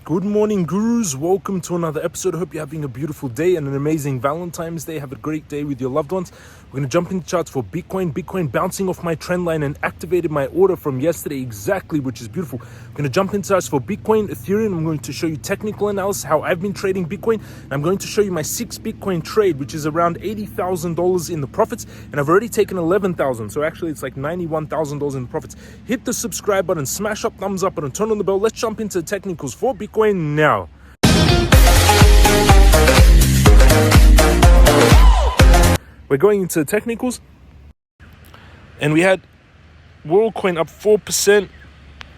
Good morning, gurus. Welcome to another episode. I hope you're having a beautiful day and an amazing Valentine's Day. Have a great day with your loved ones. We're going to jump into charts for Bitcoin. Bitcoin bouncing off my trend line and activated my order from yesterday exactly, which is beautiful. I'm going to jump into charts for Bitcoin, Ethereum. I'm going to show you technical analysis, how I've been trading Bitcoin. And I'm going to show you my 6 Bitcoin trade, which is around $80,000 in the profits. And I've already taken 11,000. So actually it's like $91,000 in the profits. Hit the subscribe button, smash up, thumbs up button, turn on the bell. Let's jump into the technicals for Bitcoin now. We're going into the technicals, and we had WorldCoin up 4%,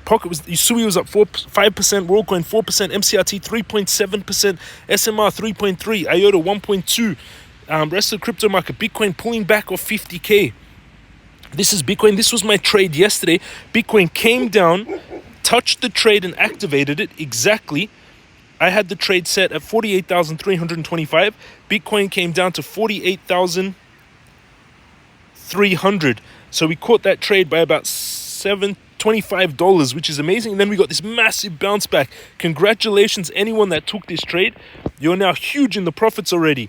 Pocket was Usui was up 5%, WorldCoin 4%, MCRT 3.7%, SMR 3.3%, IOTA 1.2%. Rest of the crypto market, Bitcoin pulling back off 50k. This is Bitcoin. This was my trade yesterday. Bitcoin came down, touched the trade and activated it exactly. I had the trade set at 48,325. Bitcoin came down to 48,300. So we caught that trade by about $25, which is amazing. And then we got this massive bounce back. Congratulations, anyone that took this trade. You're now huge in the profits already.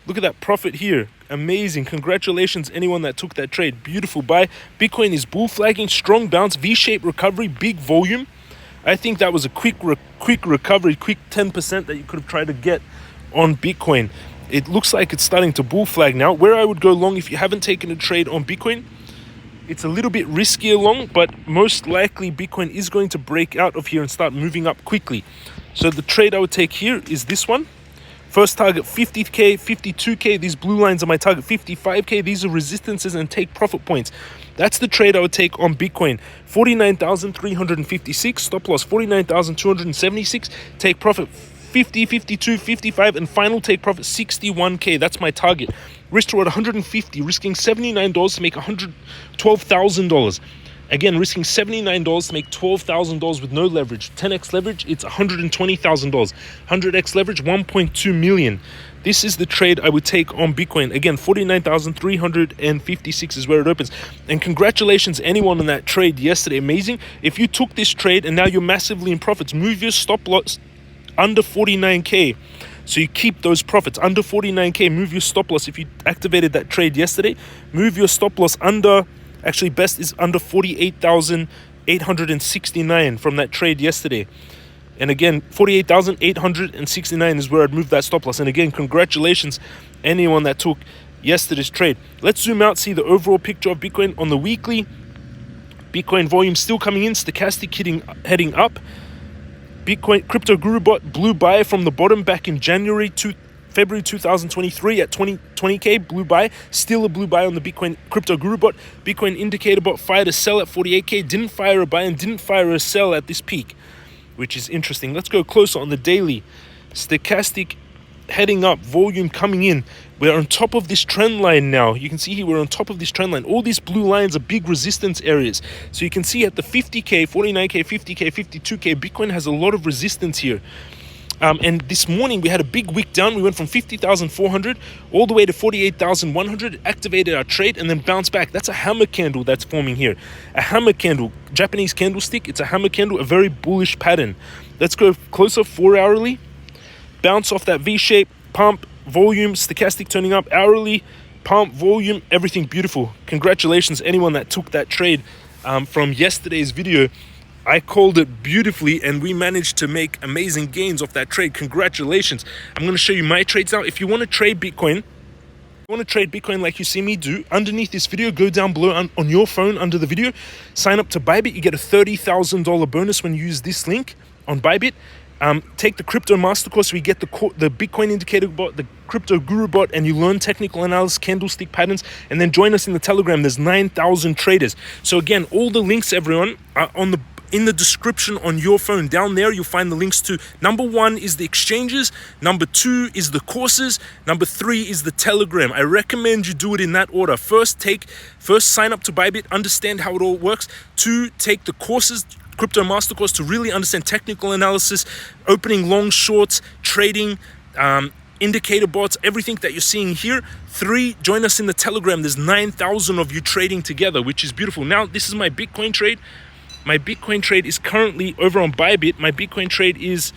Look at that profit here. Amazing. Congratulations, anyone that took that trade. Beautiful buy. Bitcoin is bull flagging, strong bounce, V-shaped recovery, big volume. I think that was a quick recovery, quick 10% that you could have tried to get on Bitcoin. It looks like it's starting to bull flag now. Where I would go long if you haven't taken a trade on Bitcoin, it's a little bit riskier long, but most likely Bitcoin is going to break out of here and start moving up quickly. So the trade I would take here is this one. First target 50k, 52k. These blue lines are my target. 55k. These are resistances and take profit points. That's the trade I would take on Bitcoin. 49,356. Stop loss 49,276. Take profit 50, 52, 55, and final take profit 61k. That's my target. Risk reward 150. Risking $79 to make $12,000. Again, risking $79 to make $12,000 with no leverage. 10x leverage, it's $120,000. 100x leverage, $1.2 million. This is the trade I would take on Bitcoin. Again, 49,356 is where it opens. And congratulations, anyone on that trade yesterday. Amazing. If you took this trade and now you're massively in profits, move your stop loss under 49k. So you keep those profits under 49k. Move your stop loss. If you activated that trade yesterday, move your stop loss under... Actually, best is under 48,869 from that trade yesterday. And again, 48,869 is where I'd move that stop loss. And again, congratulations, anyone that took yesterday's trade. Let's zoom out, see the overall picture of Bitcoin on the weekly. Bitcoin volume still coming in, stochastic heading up. Bitcoin crypto guru bot blue buy from the bottom back in February 2023 at 20k blue buy, still a blue buy on the Bitcoin crypto guru bot. Bitcoin indicator bot fired a sell at 48k, didn't fire a buy and didn't fire a sell at this peak, which is interesting. Let's go closer on the daily. Stochastic heading up, volume coming in. We're on top of this trend line now. You can see here we're on top of this trend line. All these blue lines are big resistance areas. So you can see at the 50k, 49k, 50k, 52k, Bitcoin has a lot of resistance here. And this morning we had a big wick down. We went from 50,400 all the way to 48,100, activated our trade and then bounced back. That's a hammer candle that's forming here. A hammer candle, Japanese candlestick. It's a hammer candle, a very bullish pattern. Let's go closer, 4 hourly. Bounce off that V-shape, pump, volume, stochastic turning up, hourly, pump, volume, everything beautiful. Congratulations, anyone that took that trade from yesterday's video. I called it beautifully and we managed to make amazing gains off that trade. Congratulations. I'm going to show you my trades now. If you want to trade Bitcoin, like you see me do, underneath this video, go down below on your phone under the video, sign up to Bybit. You get a $30,000 bonus when you use this link on Bybit. Take the crypto master course. We get the Bitcoin indicator bot, the crypto guru bot, and you learn technical analysis, candlestick patterns, and then join us in the Telegram. There's 9,000 traders. So again, all the links, everyone, are in the description on your phone. Down there, you'll find the links to number 1 is the exchanges, number 2 is the courses, number 3 is the Telegram. I recommend you do it in that order. First sign up to Bybit, understand how it all works. 2, take the courses, crypto master course, to really understand technical analysis, opening long shorts, trading, indicator bots, everything that you're seeing here. 3, join us in the Telegram. There's 9,000 of you trading together, which is beautiful. Now, this is my Bitcoin trade. My Bitcoin trade is currently over on Bybit. My Bitcoin trade is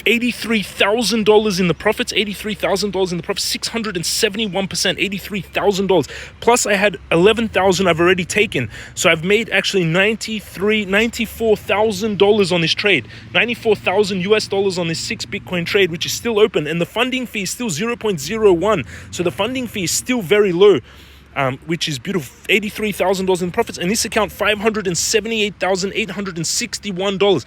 $83,000 in the profits, $83,000 in the profits, 671%, $83,000. Plus I had 11,000 I've already taken. So I've made actually $94,000 on this trade, 94,000 US dollars on this 6 Bitcoin trade, which is still open. And the funding fee is still 0.01. So the funding fee is still very low. Which is beautiful. $83,000 in profits, and this account $578,861.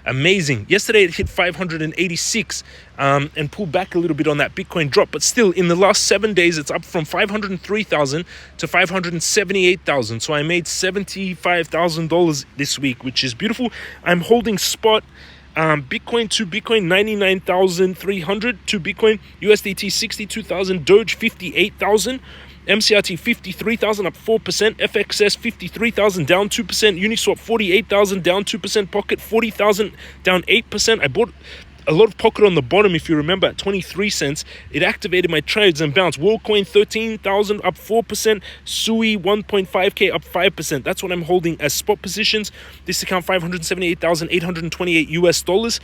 Amazing. Yesterday it hit 586 and pulled back a little bit on that Bitcoin drop, but still in the last 7 days it's up from 503,000 to 578,000. So I made $75,000 this week, which is beautiful. I'm holding spot Bitcoin to Bitcoin 99,300 to Bitcoin, USDT 62,000, Doge 58,000, MCRT 53,000 up 4%, FXS 53,000 down 2%, Uniswap 48,000 down 2%, Pocket 40,000 down 8%. I bought a lot of Pocket on the bottom, if you remember, at 23 cents. It activated my trades and bounced. WorldCoin 13,000 up 4%, Sui 1.5k up 5%. That's what I'm holding as spot positions. This account 578,828 US dollars.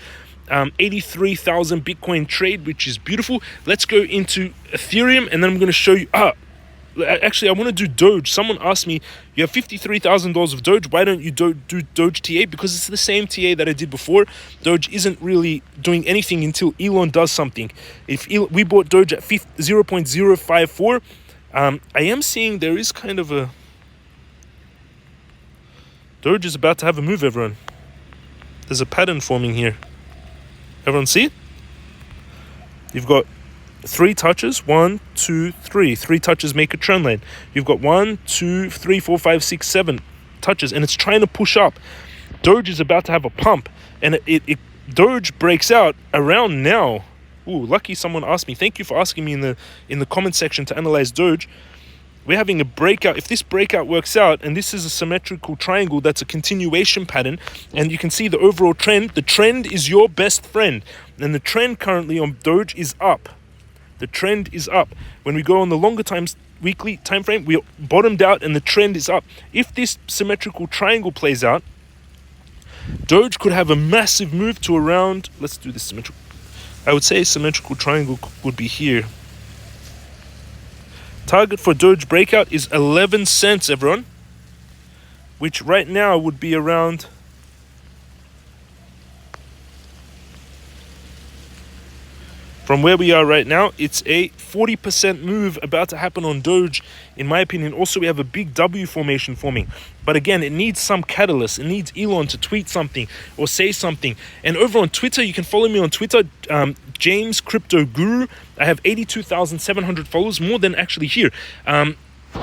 83,000 Bitcoin trade, which is beautiful. Let's go into Ethereum, and then I'm going to show you. Actually, I want to do Doge. Someone asked me, you have $53,000 of Doge, why don't you do Doge TA? Because it's the same TA that I did before. Doge isn't really doing anything until Elon does something. We bought Doge at 0.054, I am seeing there is kind of a... Doge is about to have a move, everyone. There's a pattern forming here. Everyone see it? You've got 3 touches, 1, 2, 3. 3 touches make a trend line. You've got 1, 2, 3, 4, 5, 6, 7 touches, and it's trying to push up. Doge is about to have a pump, and Doge breaks out around now. Ooh, lucky someone asked me. Thank you for asking me in the comment section to analyze Doge. We're having a breakout. If this breakout works out, and this is a symmetrical triangle, that's a continuation pattern, and you can see the overall trend. The trend is your best friend, and the trend currently on Doge is up. The trend is up. When we go on the longer weekly time frame, we bottomed out and the trend is up. If this symmetrical triangle plays out, Doge could have a massive move to around, let's do this symmetrical. I would say symmetrical triangle would be here. Target for Doge breakout is 11 cents, everyone, which right now would be around from where we are right now. It's a 40% move about to happen on Doge, in my opinion. Also, we have a big W formation forming. But again, it needs some catalyst. It needs Elon to tweet something or say something. And over on Twitter, you can follow me on Twitter, James Crypto Guru. I have 82,700 followers, more than actually here.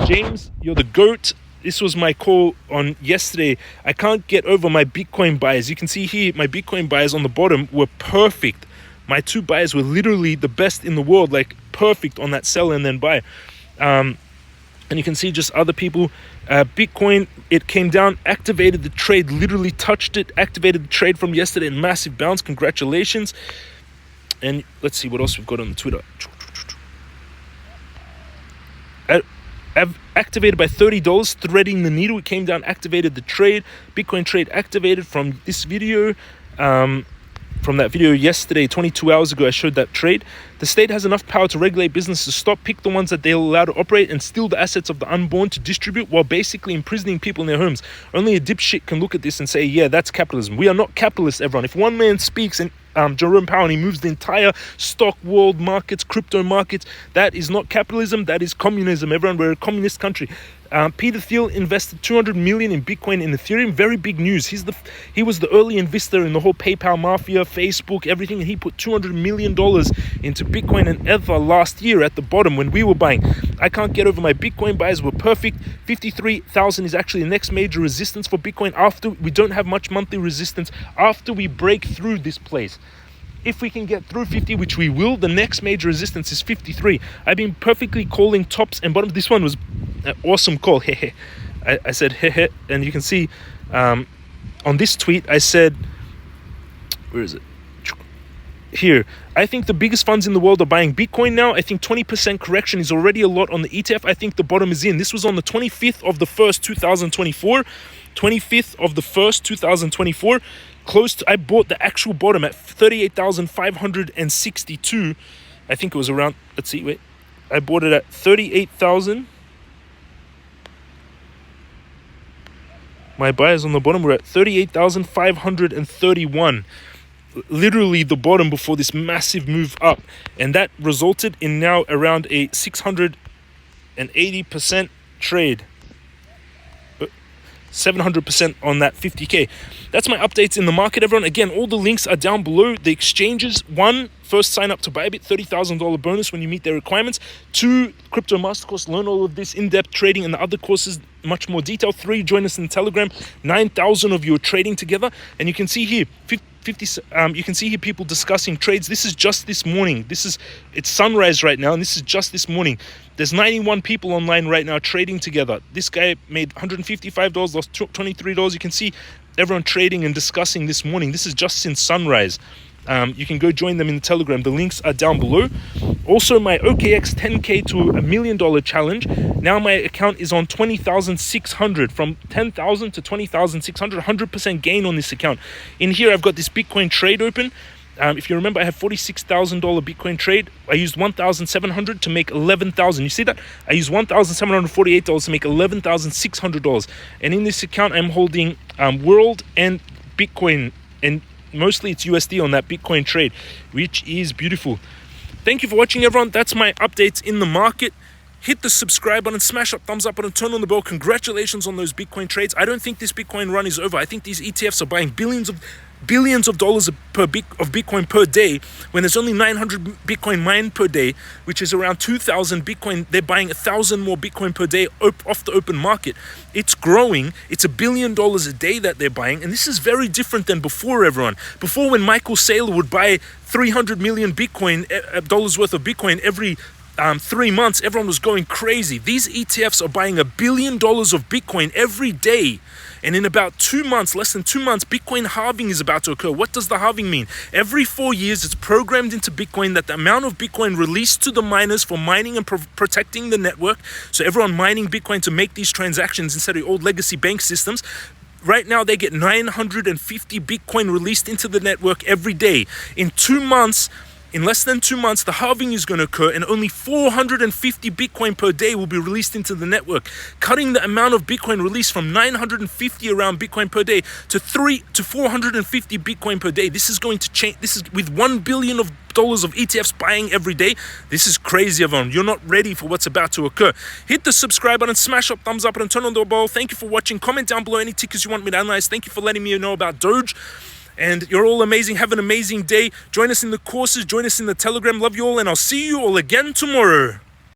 James, you're the GOAT. This was my call on yesterday. I can't get over my Bitcoin buys. You can see here, my Bitcoin buys on the bottom were perfect. My 2 buys were literally the best in the world, like perfect on that sell and then buy. And you can see just other people. Bitcoin, it came down, activated the trade, literally touched it, activated the trade from yesterday, and massive bounce. Congratulations. And let's see what else we've got on the Twitter. I've activated by $30, threading the needle. It came down, activated the trade. Bitcoin trade activated from this video. From that video yesterday, 22 hours ago, I showed that trade. The state has enough power to regulate businesses, stop, pick the ones that they'll allow to operate, and steal the assets of the unborn to distribute while basically imprisoning people in their homes. Only a dipshit can look at this and say, yeah, that's capitalism. We are not capitalists, everyone. If one man speaks and Jerome Powell, and he moves the entire stock world markets, crypto markets, that is not capitalism, that is communism, everyone. We're a communist country. Peter Thiel invested $200 million in Bitcoin and Ethereum. Very big news. He was the early investor in the whole PayPal mafia, Facebook, everything, and he put $200 million into Bitcoin and Ether last year at the bottom when we were buying. I can't get over my Bitcoin buys were perfect. 53,000 is actually the next major resistance for Bitcoin. After we don't have much monthly resistance after we break through this place. If we can get through 50, which we will, the next major resistance is 53. I've been perfectly calling tops and bottoms. This one was an awesome call. I said hehe, and you can see on this tweet I said, where is it? Here, I think the biggest funds in the world are buying Bitcoin now. I think 20% correction is already a lot on the ETF. I think the bottom is in. This was on the 25th of the 1st, 2024. 25th of the 1st, 2024. close to, I bought the actual bottom at 38,562. I think it was around, let's see, wait. I bought it at 38,000. My buyers on the bottom were at 38,531. Literally the bottom before this massive move up. And that resulted in now around a 680% trade. 700% on that 50k. That's my updates in the market, everyone. Again, all the links are down below. The exchanges: 1, first sign up to Bybit, $30,000 bonus when you meet their requirements. 2, crypto mastercourse, learn all of this in-depth trading and the other courses much more detail. 3, join us in Telegram. 9,000 of you are trading together, and you can see here you can see here people discussing trades. This is just this morning. It's sunrise right now, and this is just this morning. There's 91 people online right now trading together. This guy made $155, lost $23. You can see everyone trading and discussing this morning. This is just since sunrise. You can go join them in the Telegram. The links are down below. Also, my OKX 10k to $1 million challenge. Now my account is on 20,600, from 10,000 to 20,600. 100% gain on this account. In here, I've got this Bitcoin trade open. If you remember, I have $46,000 Bitcoin trade. I used 1,700 to make 11,000. You see that? I used $1,748 to make $11,600. And in this account, I'm holding World and Bitcoin, and mostly it's USD on that Bitcoin trade, which is beautiful. Thank you for watching, everyone. That's my updates in the market. Hit the subscribe button, smash up thumbs up button, turn on the bell. Congratulations on those Bitcoin trades. I don't think this Bitcoin run is over. I think these ETFs are buying billions of dollars of Bitcoin per day, when there's only 900 Bitcoin mined per day, which is around 2,000 Bitcoin. They're buying 1,000 more Bitcoin per day off the open market. It's growing. It's $1 billion a day that they're buying, and this is very different than before, everyone. Before, when Michael Saylor would buy 300 million dollars worth of Bitcoin every 3 months, everyone was going crazy. These ETFs are buying $1 billion of Bitcoin every day. And in about 2 months, less than 2 months, Bitcoin halving is about to occur. What does the halving mean? Every 4 years, it's programmed into Bitcoin that the amount of Bitcoin released to the miners for mining and protecting the network, so everyone mining Bitcoin to make these transactions instead of old legacy bank systems, right now they get 950 Bitcoin released into the network every day. In less than 2 months, the halving is going to occur, and only 450 Bitcoin per day will be released into the network, cutting the amount of Bitcoin released from 950 around Bitcoin per day to 450 Bitcoin per day. This is going to change. This is with $1 billion of ETFs buying every day. This is crazy, everyone. You're not ready for what's about to occur. Hit the subscribe button, smash up thumbs up, and turn on the bell. Thank you for watching. Comment down below any tickers you want me to analyze. Thank you for letting me know about Doge. And you're all amazing. Have an amazing day. Join us in the courses. Join us in the Telegram. Love you all, and I'll see you all again tomorrow.